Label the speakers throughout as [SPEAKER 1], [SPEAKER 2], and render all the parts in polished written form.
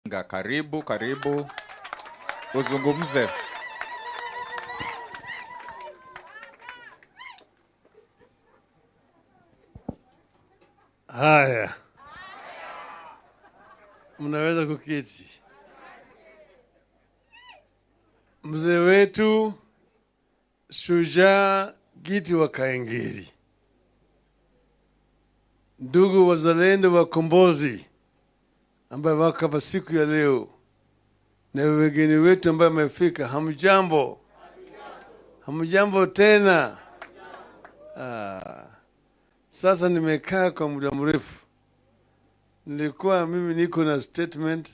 [SPEAKER 1] Karibu, karibu. Uzungumze.
[SPEAKER 2] Haya. Mnaweza kuketi. Mzee wetu Shujaa Giti wa Kaengeri, ndugu wazalendo wakombozi ambaye wako hapa siku ya leo, na wageni wetu ambaye wamefika, hamjambo? Hamjambo tena? Sasa nimekaa kwa muda mrefu. Nilikuwa mimi niko na statement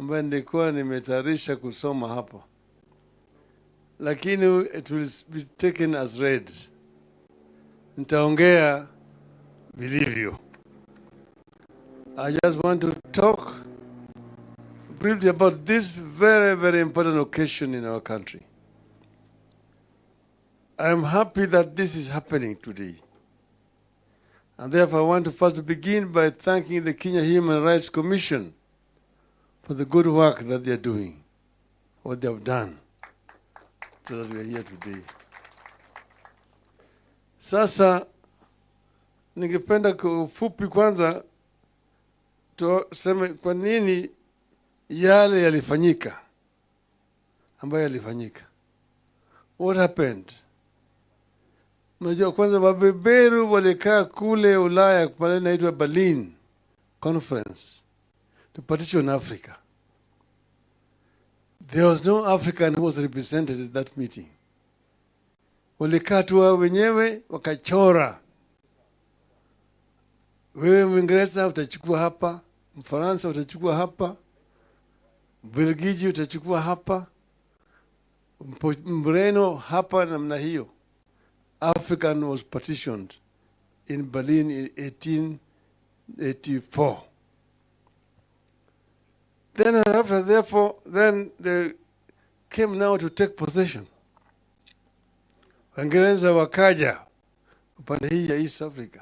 [SPEAKER 2] ambayo nilikuwa nimetayarisha kusoma hapa, lakini it will be taken as read. Nitaongea vilivyo. I just want to talk briefly about this very, very important occasion in our country. I am happy that this is happening today. And therefore, I want to first begin by thanking the Kenya Human Rights Commission for the good work that they are doing, what they have done, so that we are here today. Sasa, ningependa kufupi kwanza tuseme kwa nini yale yalifanyika, ambayo yalifanyika. What happened? Unajua kwanza wabeberu walikaa kule Ulaya pale inaitwa Berlin Conference to partition Africa. There was no African who was represented at that meeting. Walikaa tu wao wenyewe wakachora. Wewe Mwingereza utachukua hapa, Mfaransa utachukua hapa, Belgiji utachukua hapa, Mreno hapa, namna hiyo. African was partitioned in Berlin in 1884. Then after, therefore, then they came now to take possession. Waingereza wakaja upande hii ya East Africa.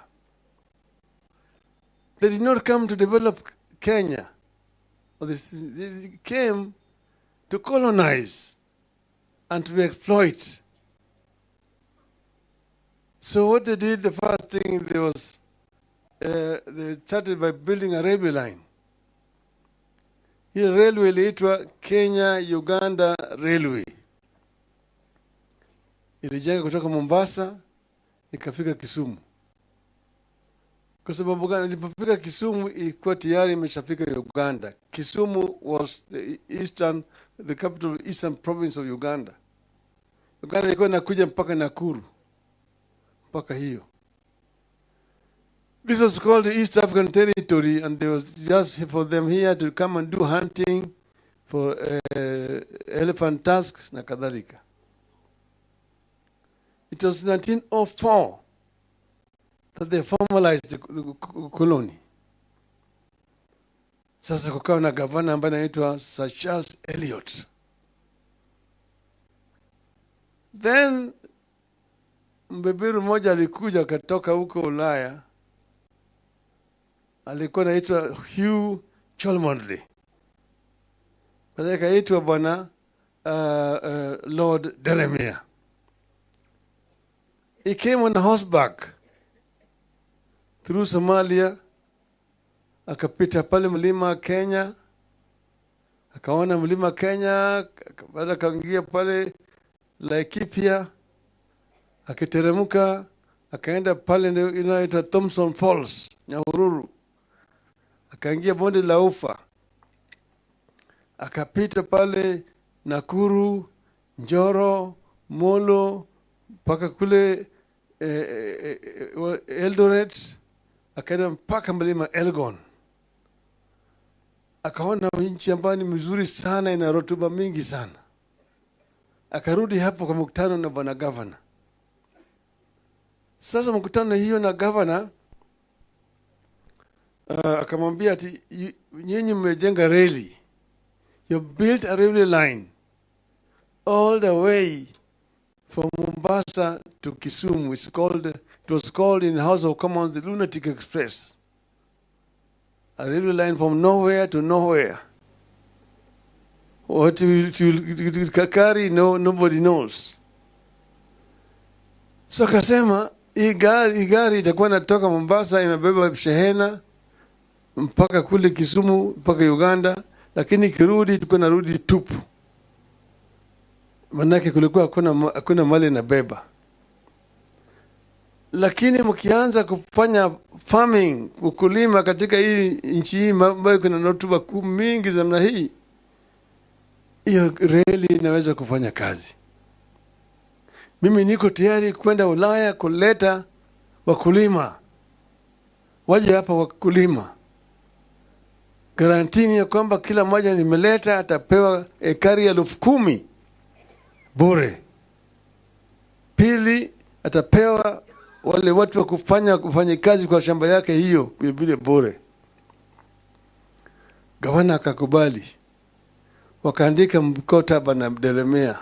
[SPEAKER 2] They did not come to develop Kenya. They came to colonize and to exploit. So what they did, the first thing they started by building a railway line. Hii railway iliitwa Kenya-Uganda Railway. Ilijenga kutoka Mombasa ikafika Kisumu. Kwa sababu gani? Ilipofika Kisumu ilikuwa tayari imeshafika Uganda. Kisumu was the capital of Eastern province of Uganda. Uganda ilikuwa inakuja mpaka Nakuru. Mpaka hiyo. This was called the East African Territory, and they was just for them here to come and do hunting for elephant tusks na kadhalika. It was 1904 that they formalized the colony. Sasa kukawa na gavana ambaye anaitwa Sir Charles Eliot. Then mbeberu mmoja alikuja akatoka huko Ulaya, alikuwa anaitwa Hugh Cholmondeley. Baadaye akaitwa bwana Lord Delamere. He came on horseback through Somalia, akapita pale mlima Kenya, akaona mlima Kenya, baada akaingia pale Laikipia, akiteremka akaenda pale inaitwa Thompson Falls, Nyahururu, akaingia bonde la Ufa, akapita pale Nakuru, Njoro, Molo, mpaka kule Eldoret, akaenda mpaka mlima Elgon. Akaona nchi ambayo ni mzuri sana, ina rotuba mingi sana. Akarudi hapo kwa mkutano na bwana governor. Sasa mkutano hiyo na governor akamwambia ati nyinyi mmejenga reli. You built a railway line all the way from Mombasa to Kisumu. It was called in the House of Commons the Lunatic Express. A railway line from nowhere to nowhere. What it will carry, no, nobody knows. So akasema hii gari itakuwa natoka Mombasa imebeba shehena mpaka kule Kisumu mpaka Uganda, lakini kirudi tuko narudi tupu. Manake kulikuwa hakuna mali na beba. Lakini mkianza kufanya farming, ukulima katika hii nchi hii ambayo kuna rotuba mingi za namna hii, hiyo reli inaweza kufanya kazi. Mimi niko tayari kwenda Ulaya kuleta wakulima waje hapa wakulima. Garantini ya kwamba kila mmoja nimeleta atapewa ekari 10,000 bure. Pili, atapewa wale watu wa kufanya kazi kwa shamba yake hiyo vile bure. Gavana akakubali. Wakaandika mkataba na Delemea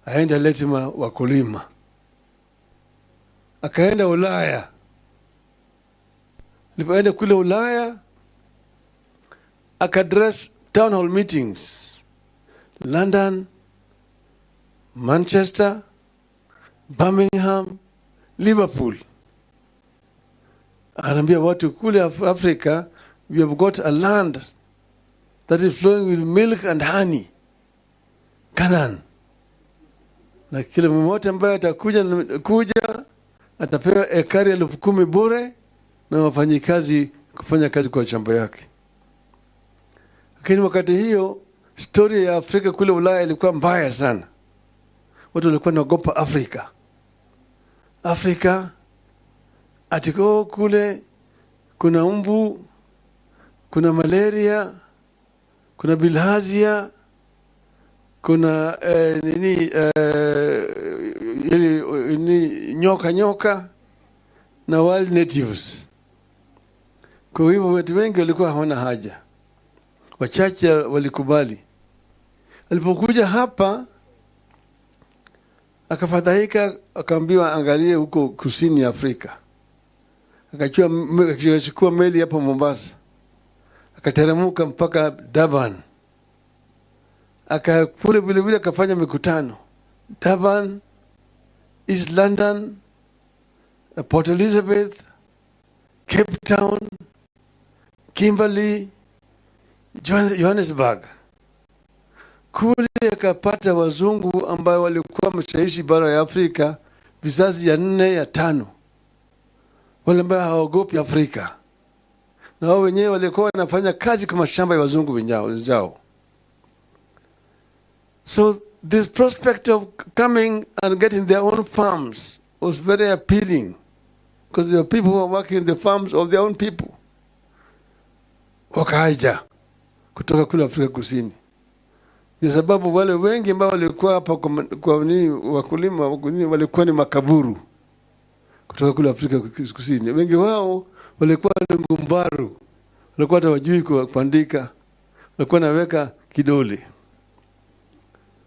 [SPEAKER 2] aende lete wakulima. Akaenda Ulaya. Alipoenda kule Ulaya akaaddress town hall meetings London, Manchester, Birmingham, Liverpool. Anaambia watu kule Africa, we have got a land that is flowing with milk and honey. Canaan. Na kila mmoja ambaye atakuja atapewa ekari 10,000 bure na wafanyikazi kufanya kazi kwa shamba yake. Lakini wakati hiyo story ya Afrika kule Ulaya ilikuwa mbaya sana. Watu walikuwa wanaogopa Afrika. Afrika atiko kule kuna mbu, kuna malaria, kuna bilharzia, kuna nyoka na wild natives. Kwa hivyo watu wengi walikuwa hawana haja. Wachache walikubali. Alipokuja hapa akafadhaika, akaambiwa angalie huko kusini Afrika. Akachukua meli hapo Mombasa. Akateremka mpaka Durban. Akakule vile akafanya mikutano. Durban, East London, Port Elizabeth, Cape Town, Kimberley, Johannesburg. Kule akapata wazungu ambao walikuwa wameshaishi bara ya Afrika vizazi ya 4 ya 5. Wale ambao hawaogopi Afrika. Na wao wenyewe walikuwa wanafanya kazi kama shamba ya wazungu wenzao. So this prospect of coming and getting their own farms was very appealing, because there were people who were working in the farms of their own people. Wakaja kutoka kule Afrika Kusini. Ni sababu wale wengi ambao walikuwa hapa kwa nini wakulima walikuwa ni makaburu kutoka kule Afrika Kusini. Wengi wao walikuwa ni ngumbaru, walikuwa hawajui kuandika, walikuwa naweka kidole.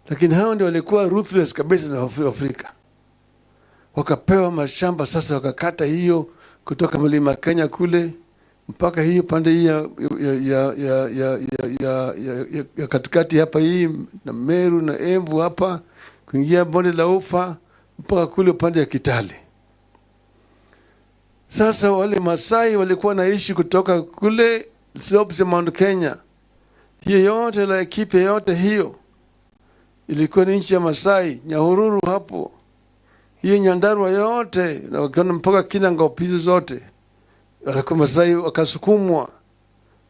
[SPEAKER 2] Lakini hao ndio walikuwa ruthless kabisa za Afrika. Wakapewa mashamba sasa, wakakata hiyo kutoka mlima Kenya kule mpaka hiyo pande hii ya katikati hapa hii na Meru na Embu hapa kuingia bonde la Ufa mpaka kule pande ya Kitale. Sasa wale Masai walikuwa naishi kutoka kule slopes ya Mount Kenya. Hiyo yote la ekipe yote hiyo ilikuwa ni nchi ya Masai, Nyahururu hapo. Hiyo Nyandarua yote na wakaona mpaka Kinangop hizo zote. Walikuwa Masai wakasukumwa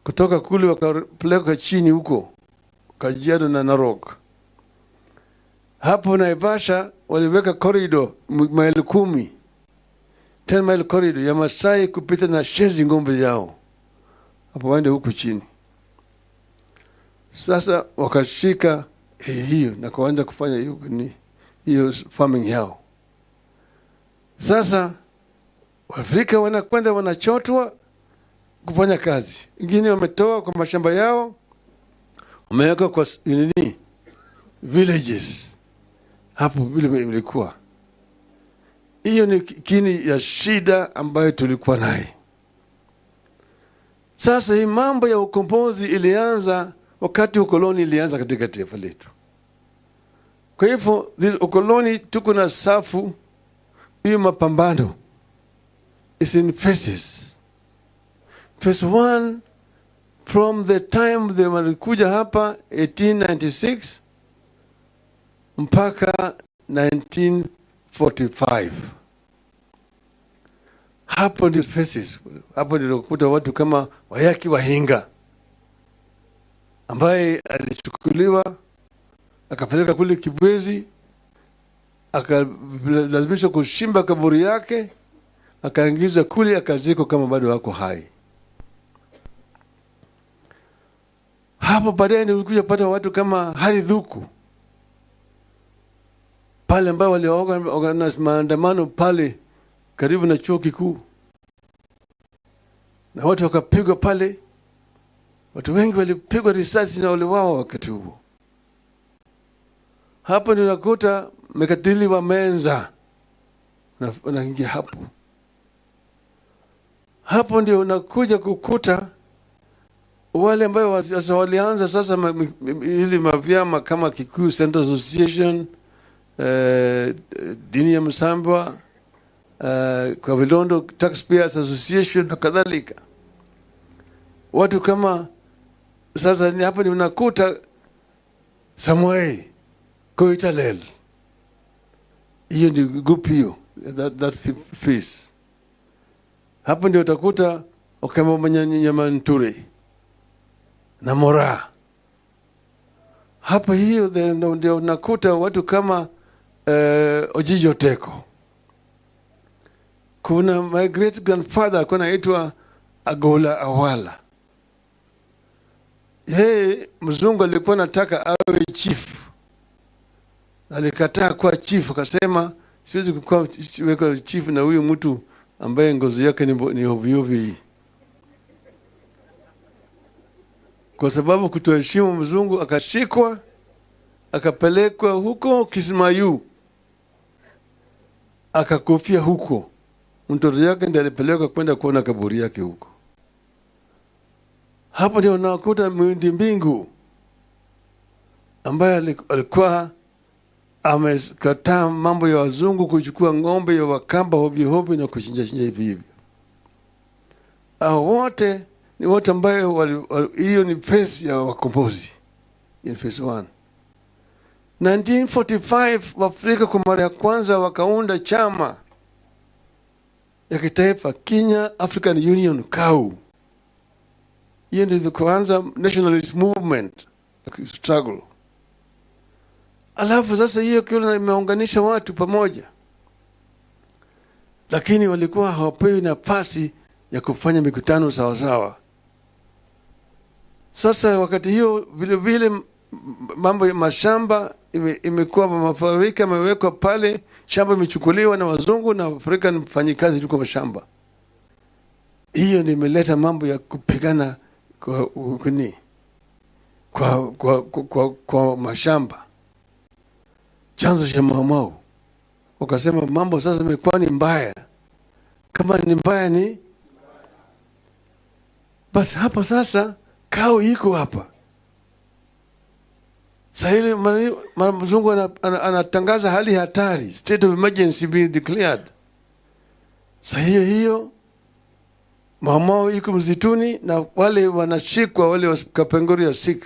[SPEAKER 2] kutoka kule wakapeleka chini huko Kajiado na Narok. Hapo Naivasha waliweka corridor maili 10 mile corridor ya Masai kupita na shezi ngombe yao. Hapo waende huku chini. Sasa wakashika hiyo na kuanza kufanya hiyo farming yao. Sasa Waafrika wanakwenda wanachotwa kufanya kazi. Wengine wametoa kwa mashamba yao, wameweka kwa villages. Hapo vile ilikuwa. Hiyo ni kini ya shida ambayo tulikuwa naye. Sasa hii mambo ya ukombozi ilianza wakati ukoloni ilianza katika taifa letu. Kwa hivyo ukoloni tuko na safu hiyo, mapambano is in phases. Phase 1 from the time they walikuja hapa 1896 mpaka 1945. Hapo ndio phases. Hapo ndio kukuta watu kama Wayaki Wahinga ambaye alichukuliwa akapeleka kule Kibwezi, akalazimishwa kushimba kaburi yake, akaingizwa kule, akazikwa kama bado wako hai. Hapo baadaye nilikuja pata watu kama Hari Dhuku pale ambao waliorganize maandamano pale karibu na chuo kikuu, na watu wakapigwa pale. Watu wengi walipigwa risasi na wale wao wakati huo. Hapo ndio nakuta Mekatili wa Menza wanaingia hapo. Hapo ndio unakuja kukuta wale ambao walianza sasa ili mavyama kama Kikuyu Center Association, Dini ya Msambwa, kwa Vilondo Taxpayers Association na kadhalika. Watu kama sasa ni hapa ni unakuta Samuel Koitalel. Hiyo ni group hiyo, that phase. Hapo ndio utakuta Okemo Manyanyamanture na Mora. Hapa hiyo ndio unakuta watu kama Ojijo Teko. Kuna my great grandfather kuna aitwa Agola Awala. Yeye mzungu alikuwa anataka awe chief. Alikataa kuwa chief, akasema siwezi kuwa weka chief na huyu mtu ambaye ngozi yake ni ovyovi. Kwa sababu kutoheshimu mzungu, akashikwa akapelekwa huko Kismayu, akakufia huko. Mtoto yake ndiye alipelekwa kwenda kuona kaburi yake huko. Hapo ndio unakuta Mwindi Mbingu ambaye alikuwa amekataa mambo ya wazungu kuchukua ng'ombe ya Wakamba hovyo na kuchinja hivi hivi. Wote ni wote ambayo hiyo ni phase ya wakombozi. In phase 1. 1945 Waafrika kwa mara ya kwanza wakaunda chama ya kitaifa, Kenya African Union KAU. Hiyo ndio kwanza nationalist movement struggle. Alafu sasa hiyo kile imeunganisha watu pamoja, lakini walikuwa hawapewi nafasi ya kufanya mikutano sawa sawa. Sasa wakati hiyo vile vile mambo ya mashamba imekuwa mafarika yamewekwa pale, shamba imechukuliwa na wazungu na Afrika ni mfanyikazi tu kwa mashamba. Hiyo ndio imeleta mambo ya kupigana kwa mashamba. Chanzo cha Mau. Wakasema mambo sasa imekuwa ni mbaya. Kama ni mbaya ni basi hapa sasa KAU iko hapa. Sasa ile mzungu anatangaza hali hatari, state of emergency being declared. Sasa hiyo Mau iko mzituni na wale wanashikwa, wale wa Kapenguria 6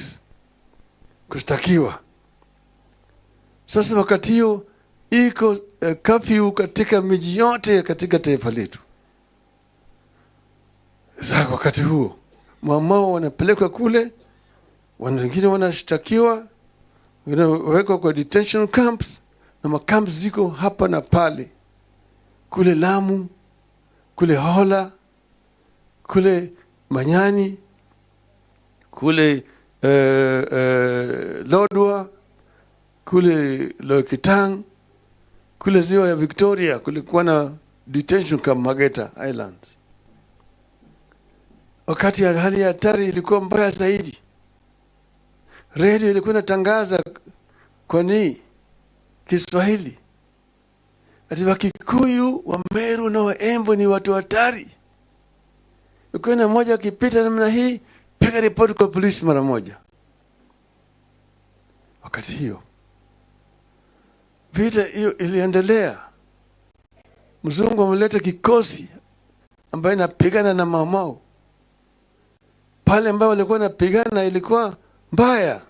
[SPEAKER 2] kushtakiwa. Sasa wakati hiyo iko curfew katika miji yote katika taifa letu. Sasa wakati huo Mau wanapelekwa kule, wengine wanashtakiwa, wengine wawekwa kwa detention camps, na makamps ziko hapa na pale, kule Lamu, kule Hola, kule Manyani, kule Lodwa, kule Lokitang, kule ziwa ya Victoria kulikuwa na detention camp Mageta Island. Wakati ya hali ya hatari ilikuwa mbaya zaidi, radio ilikuwa inatangaza kwa Kiswahili ati Wakikuyu, Wameru na Waembu ni watu hatari. Ukiona mmoja akipita namna hii, piga ripoti kwa polisi mara moja. Wakati hiyo vita hiyo iliendelea. Mzungu ameleta kikosi ambaye inapigana na Mau. Pale ambao walikuwa napigana ilikuwa mbaya.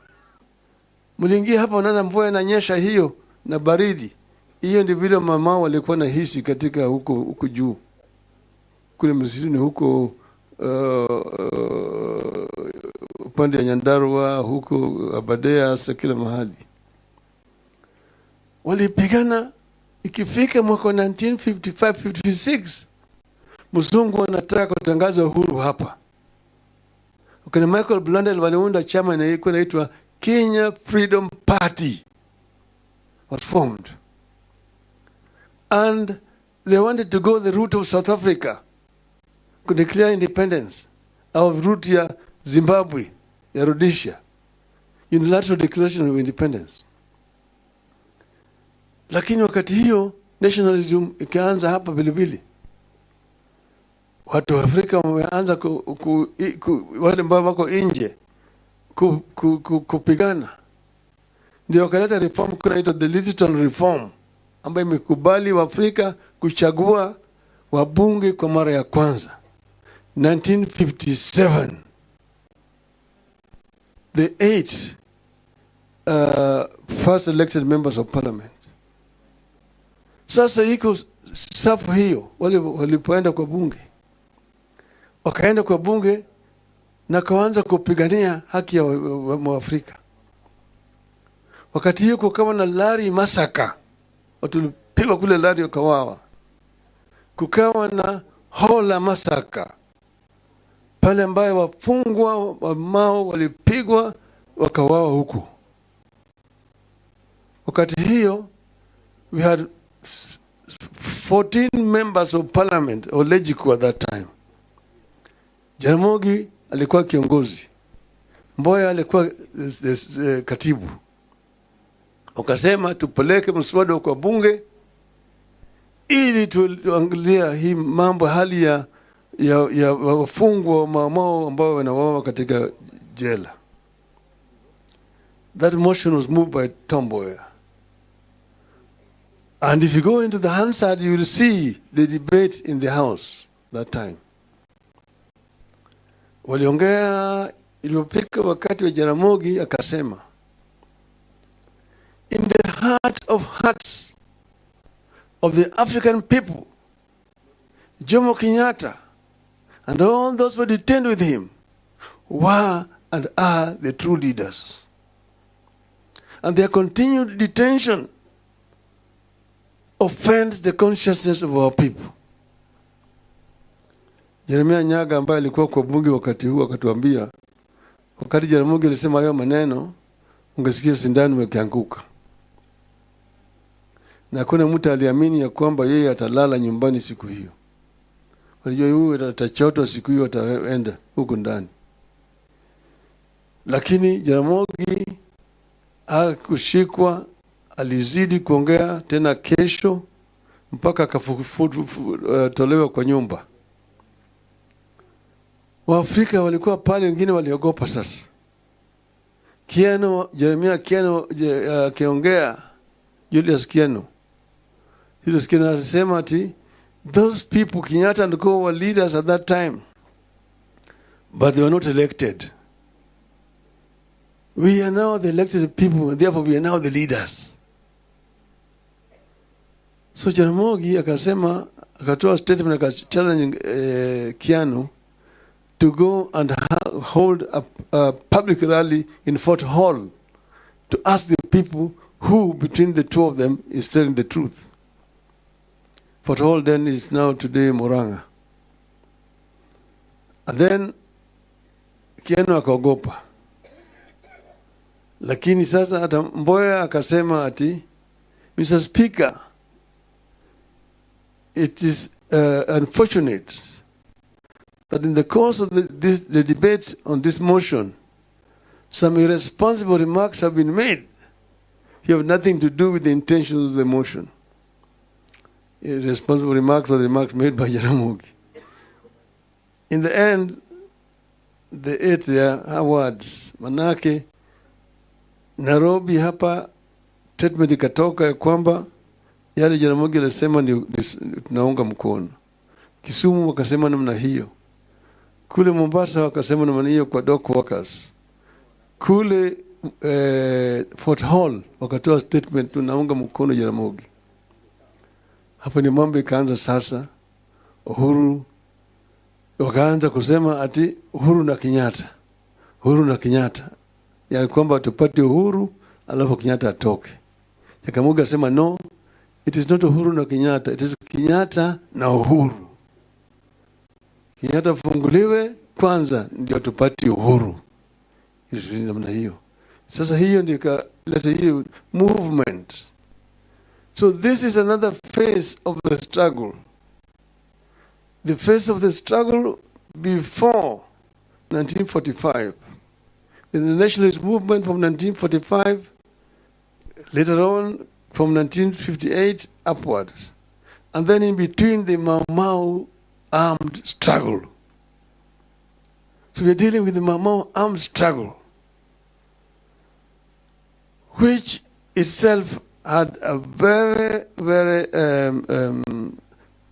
[SPEAKER 2] Mliingia hapa unaona mvua inanyesha hiyo na baridi. Hiyo ndio vile Mau walikuwa na hisi katika huko juu. Kule msituni huko upande ya Nyandarua, huko Abadea, kila mahali. Walipigana. Ikifika mwaka 1955-56 mzungu anataka kutangaza uhuru hapa. Wakati Michael Blundell waliunda chama inaitwa Kenya Freedom Party was formed, and they wanted to go the route of South Africa to declare independence, au route ya Zimbabwe, ya Rhodesia, unilateral declaration of independence. Lakini wakati hiyo nationalism ikaanza hapa vilevile. Watu wa Afrika wameanza wale ambao wako nje kupigana. Ndio wakaleta reform kunaitwa the digital reform, ambayo imekubali wa Afrika kuchagua wabunge kwa mara ya kwanza 1957. The 8 first elected members of parliament. Sasa iko safu hiyo, walipoenda kwa bunge, wakaenda kwa bunge na kaanza kupigania haki ya Waafrika. Wakati hiyo kukawa na Lari Masaka, watu walipigwa kule Lari wakawawa. Kukawa na Hola Masaka, pale ambaye wafungwa wa Mau walipigwa wakawawa huko. Wakati hiyo we had 14 members of parliament or legislature at that time. Jaramogi alikuwa kiongozi, Mboya alikuwa katibu. Wakasema tupeleke mswada kwa bunge ili tuangalia hii mambo, hali ya wafungwa wa Mau ambao wanawawa katika jela. That motion was moved by Tom Mboya. And if you go into the Hansard, you will see the debate in the House that time. Waliongea, ilipofika wakati wa Jaramogi akasema, in the heart of hearts of the African people, Jomo Kenyatta and all those who were detained with him were and are the true leaders. And their continued detention offends the consciousness of our people. Jeremia Nyaga ambaye alikuwa kwa bunge wakati huu akatuambia, wakati Jaramogi alisema hayo maneno, ungesikia sindano imekianguka. Na kuna mtu aliamini ya kwamba yeye atalala nyumbani siku hiyo. Walijua huyu atachotwa siku hiyo, ataenda huko ndani. Lakini Jaramogi hakushikwa, alizidi kuongea tena kesho mpaka akatolewa kwa nyumba. Waafrika walikuwa pale, wengine waliogopa sasa. Jeremia Kiano akiongea, Julius Kiano alisema ati those people, Kenyatta and Co, were leaders at that time, but they were not elected. We are now the elected people, and therefore we are now the leaders. So Jaramogi akasema, akatoa statement akachallenge Kiano to go and hold a public rally in Fort Hall to ask the people who between the two of them is telling the truth. Fort Hall then is now today Murang'a. And then Kiano akaogopa. Lakini sasa hata Mboya akasema ati, Mr. Speaker, it is unfortunate that in the course of the debate on this motion, some irresponsible remarks have been made. You have nothing to do with the intentions of the motion. Irresponsible remarks were the remarks made by Jaramogi. In the end, they ate their words. Manake, Nairobi hapa statement ikatoka ya kwamba yale Jaramogi alisema ni tunaunga mkono. Kisumu wakasema namna hiyo. Kule Mombasa wakasema namna hiyo kwa dock workers. Kule Fort Hall wakatoa statement tunaunga mkono Jaramogi. Hapa ni mambo ikaanza sasa. Uhuru wakaanza kusema ati Uhuru na Kenyatta. Uhuru na Kenyatta. Ya kwamba tupate Uhuru alafu Kenyatta atoke. Jaramogi asema no, it is not Uhuru na Kenyatta, it is Kenyatta na Uhuru. Kenyatta funguliwe kwanza ndio tupate Uhuru. Namna hiyo. Sasa hiyo ndio ikaleta hiyo movement. So this is another phase of the struggle. The phase of the struggle before 1945. The nationalist movement from 1945, later on from 1958 upwards. And then in between the Mau Mau armed struggle. So we're dealing with the Mau Mau armed struggle, which itself had a very, very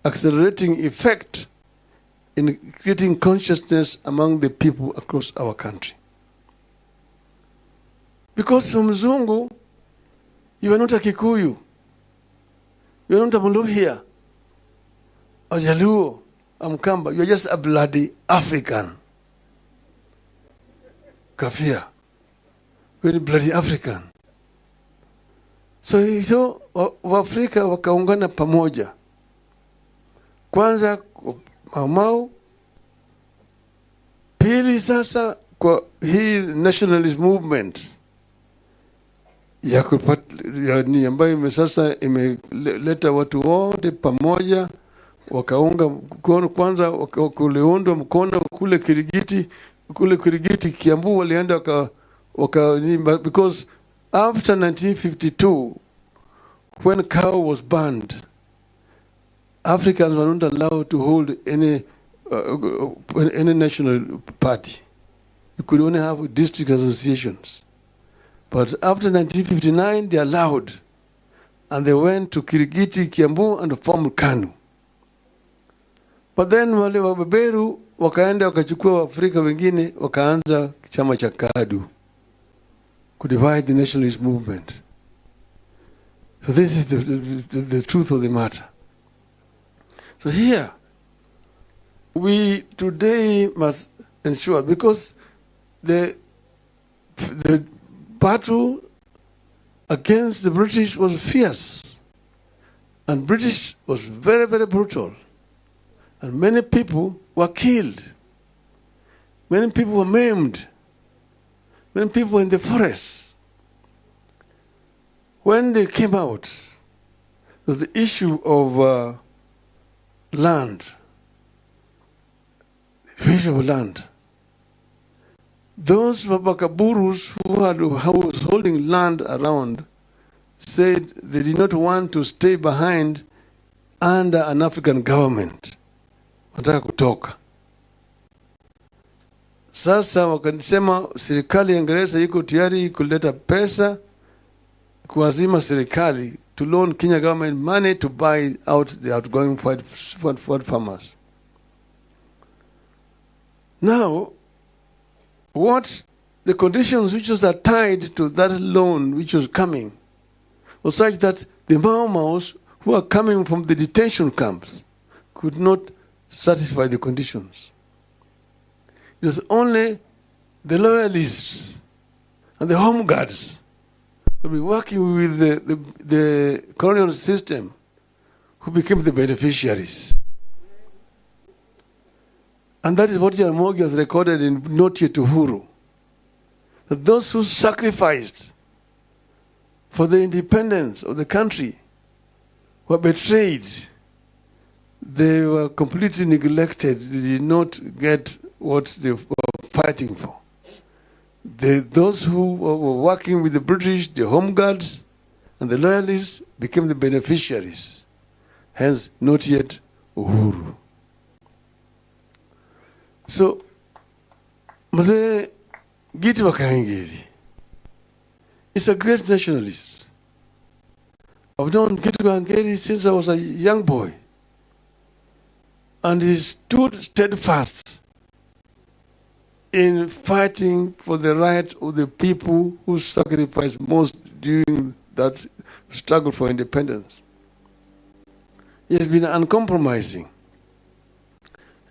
[SPEAKER 2] accelerating effect in creating consciousness among the people across our country. Because from Mzungu, you are not a Kikuyu, you are not a Muluhya, a Jaluo, a Mkamba, you are just a bloody African. Kafia, very bloody African. So Waafrika wakaungana pamoja. Kwanza Mau Mau, pili sasa kwa hii nationalist movement ni ambayo sasa imeleta watu wote pamoja, wakaunga mkono. Kwanza kuliundwa mkono kule Kirigiti Kiambu walienda because after 1952 when cow was banned, Africans were not allowed to hold any national party. You could only have district associations. But after 1959, they allowed. And they went to Kirigiti, Kiambu, and formed KANU. But then wale wabeberu, wakaenda wakachukua Afrika wengine, wakaanza chama cha KADU, to divide the nationalist movement. So this is the truth of the matter. So here, we today must ensure, because the battle against the British was fierce, and British was very, very brutal, and many people were killed, many people were maimed, many people were in the forest. When they came out, was the issue of land, the issue of land. Those Wabakaburus who was holding land around said they did not want to stay behind under an African government. Wanataka kutoka. Sasa wakasema serikali ya Uingereza iko tayari kuleta pesa kuazima serikali to loan Kenya government money to buy out the outgoing white farmers. Now, what the conditions which was tied to that loan which was coming was such that the Mau Maus who are coming from the detention camps could not satisfy the conditions. It was only the loyalists and the home guards who were working with the colonial system who became the beneficiaries. And that is what Jaramogi has recorded in Note to Uhuru. That those who sacrificed for the independence of the country were betrayed. They were completely neglected. They did not get what they were fighting for. Those who were working with the British, the home guards, and the loyalists became the beneficiaries. Hence, not yet Uhuru. So, Mzee Giti Wakaingiri, He's a great nationalist. I've known Gitu Wangeri since I was a young boy. And he stood steadfast in fighting for the right of the people who sacrificed most during that struggle for independence. He has been uncompromising.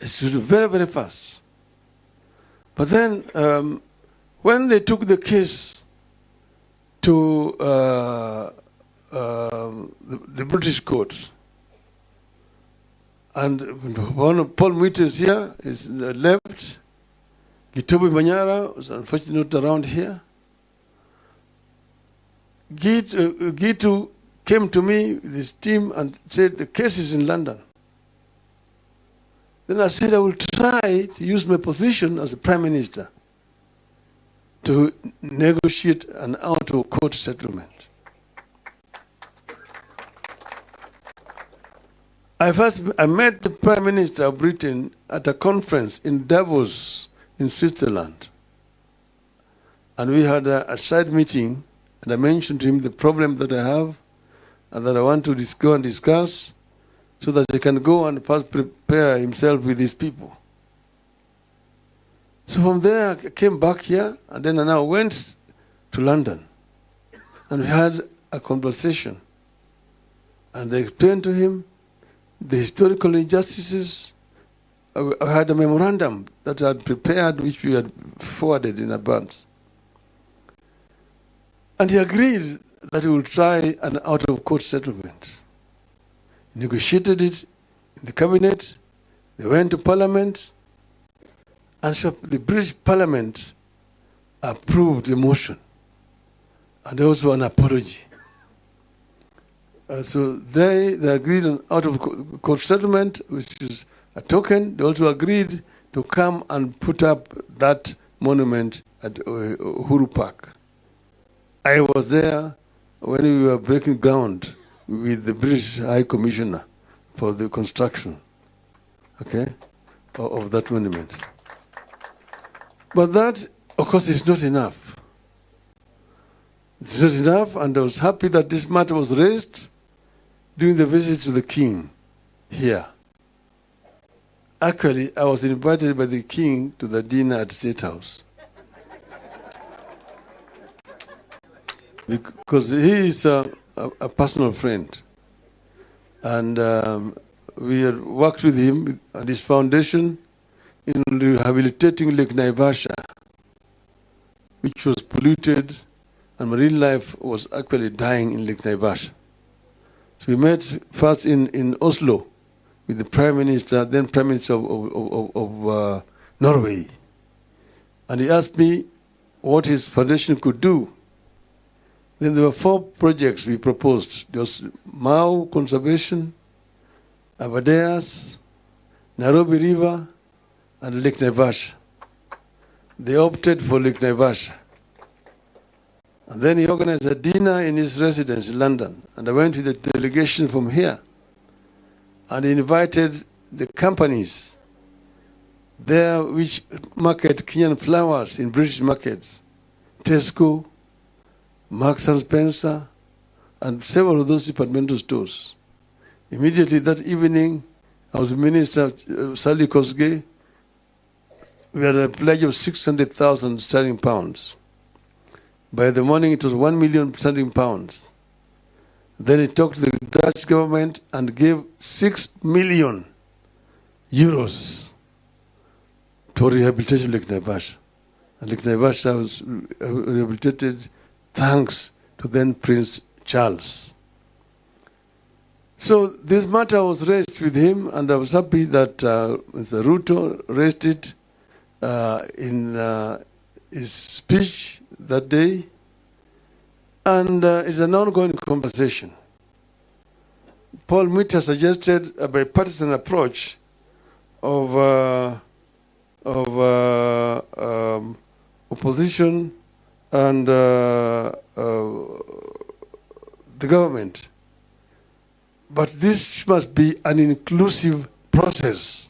[SPEAKER 2] He stood very, very fast. But then, when they took the case to the British court, and one of Paul Mwite is here, is left. Gitobi Manyara was unfortunately not around here. Gitu came to me with his team and said, the case is in London. Then I said, I will try to use my position as the Prime Minister to negotiate an out-of-court settlement. I met the Prime Minister of Britain at a conference in Davos in Switzerland. And we had a side meeting, and I mentioned to him the problem that I have and that I want to go and discuss so that he can go and first prepare himself with his people. So from there, I came back here, and then I now went to London. And we had a conversation. And I explained to him the historical injustices. I had a memorandum that I had prepared, which we had forwarded in advance. And he agreed that he would try an out-of-court settlement. He negotiated it in the cabinet. They went to Parliament. And so the British Parliament approved the motion. And also an apology. So they agreed on out-of-court settlement, which is a token. They also agreed to come and put up that monument at Uhuru Park. I was there when we were breaking ground with the British High Commissioner for the construction, okay, of that monument. But that, of course, is not enough. It's not enough, and I was happy that this matter was raised during the visit to the King here. Actually, I was invited by the King to the dinner at State House. Because he is a personal friend. And we had worked with him and his foundation in rehabilitating Lake Naivasha, which was polluted, and marine life was actually dying in Lake Naivasha. So we met first in Oslo with the Prime Minister, then Prime Minister of Norway. And he asked me what his foundation could do. Then there were 4 projects we proposed. There was Mau Conservation, Abadeas, Nairobi River, and Lake Naivasha. They opted for Lake Naivasha. And then he organized a dinner in his residence in London. And I went with a delegation from here. And he invited the companies there which market Kenyan flowers in British markets. Tesco, Marks and Spencer, and several of those departmental stores. Immediately that evening, I was Minister Sally Kosgei. We had a pledge of 600,000 sterling pounds. By the morning, it was 1 million sterling pounds. Then he talked to the Dutch government and gave 6 million euros to rehabilitation of Lake Naivasha. And Lake Naivasha was rehabilitated thanks to then Prince Charles. So this matter was raised with him, and I was happy that Mr. Ruto raised it in his speech that day, and it's an ongoing conversation. Paul Mwite suggested a bipartisan approach of opposition and the government. But this must be an inclusive process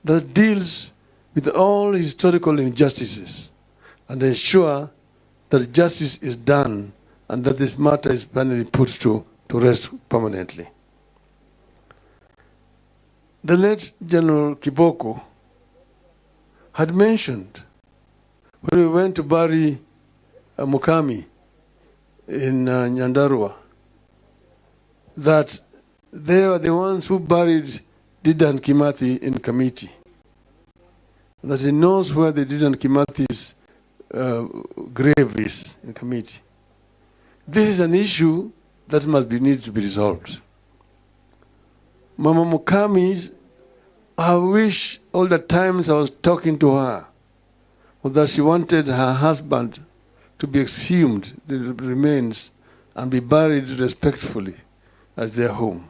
[SPEAKER 2] that deals with all historical injustices and ensure that justice is done and that this matter is finally put to rest permanently. The late General Kiboko had mentioned when we went to bury Mukami in Nyandarua that they were the ones who buried Dedan Kimathi in Kamiti. That he knows where the Dedan Kimathi's grave is in Kamiti. This is an issue that need to be resolved. Mama Mukami, I wish all the times I was talking to her that she wanted her husband to be exhumed, the remains, and be buried respectfully at their home.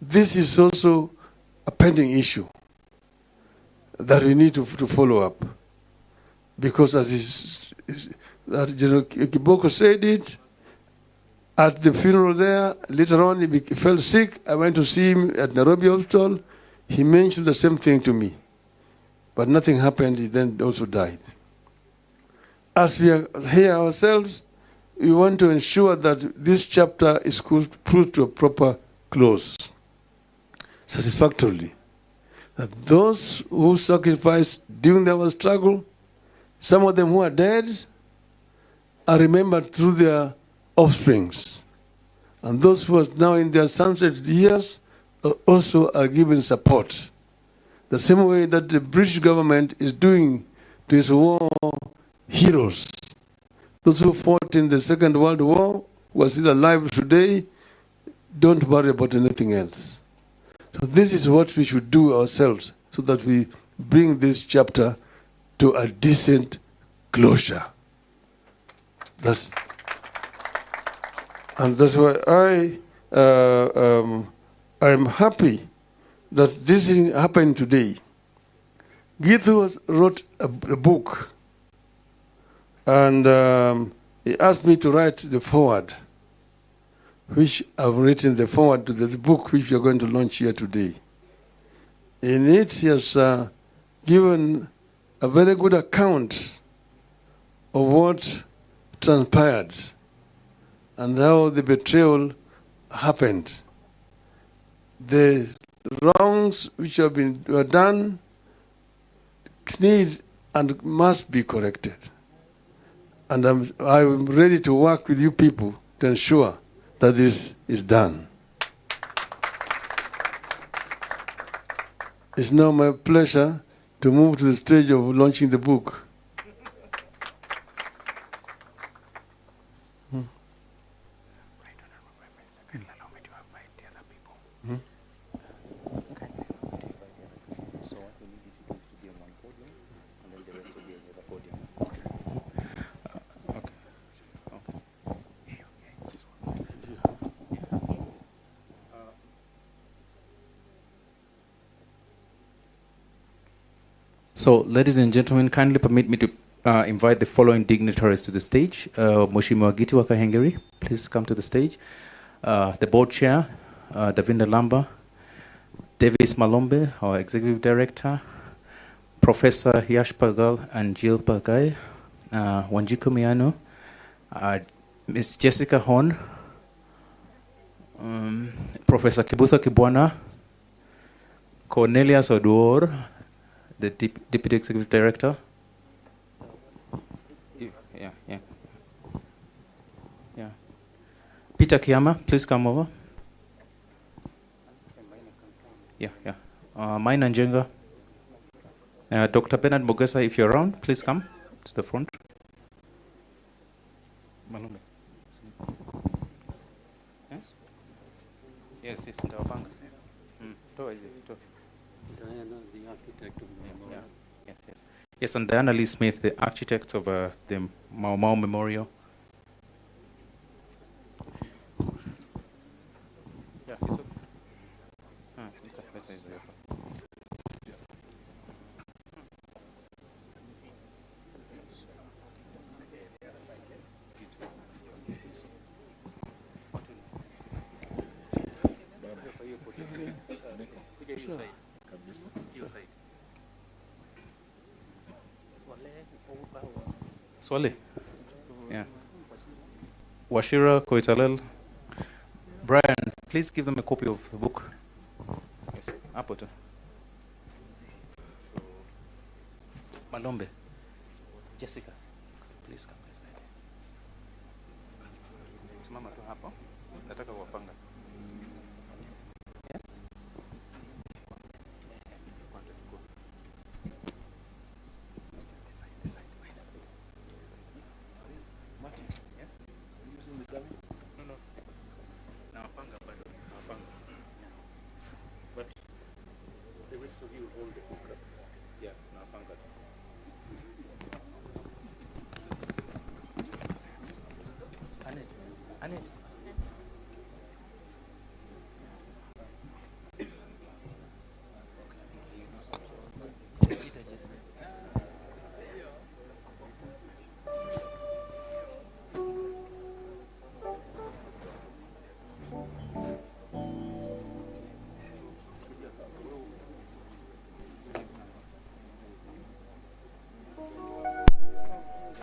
[SPEAKER 2] This is also a pending issue that we need to follow up. Because as General Kiboko said it, at the funeral there, later on he fell sick. I went to see him at Nairobi Hospital. He mentioned the same thing to me. But nothing happened, he then also died. As we are here ourselves, we want to ensure that this chapter is put to a proper close, satisfactorily. That those who sacrificed during their struggle, some of them who are dead, are remembered through their offsprings. And those who are now in their sunset years also are given support. The same way that the British government is doing to its war heroes. Those who fought in the Second World War, who are still alive today, don't worry about anything else. So this is what we should do ourselves so that we bring this chapter to a decent closure. And that's why I'm happy that this thing happened today. Gitu wrote a book, and he asked me to write the foreword, which I've written the foreword to the book which we are going to launch here today. In it, he has given a very good account of what transpired and how the betrayal happened. The wrongs which were done need and must be corrected. And I'm ready to work with you people to ensure that this is done. It's now my pleasure to move to the stage of launching the book.
[SPEAKER 3] So, ladies and gentlemen, kindly permit me to invite the following dignitaries to the stage. Mheshimiwa Giti Wakahengeri, please come to the stage. The board chair, Davinda Lamba, Davis Malombe, our executive director, Professor Yash Pagal and Jill Pagai, Wanjiku Miano, Ms. Jessica Horn, Professor Kibutha Kibwana, Cornelius Oduor, the Deputy Executive Director. Yeah. Peter Kiama, please come over. Yeah. Maina Njenga. Dr. Bernard Mogesa, if you're around, please come to the front. Malombe. Yes, it's in our bank. Yes, and Diana Lee Smith, the architect of the Mau Mau Memorial. Yeah, it's okay. Swale. Yeah. Washira, Koitalel. Brian, please give them a copy of the book. Yes, hapo tu. Malombe. Jessica, please come this side. Simama tu hapo. Nataka kuwapanga. Yes. This side. Martin, yes? Using the dummy? No. Nawapanga bado. Nawapanga. But the rest of you hold the book up. Yeah, nawapanga. Annette.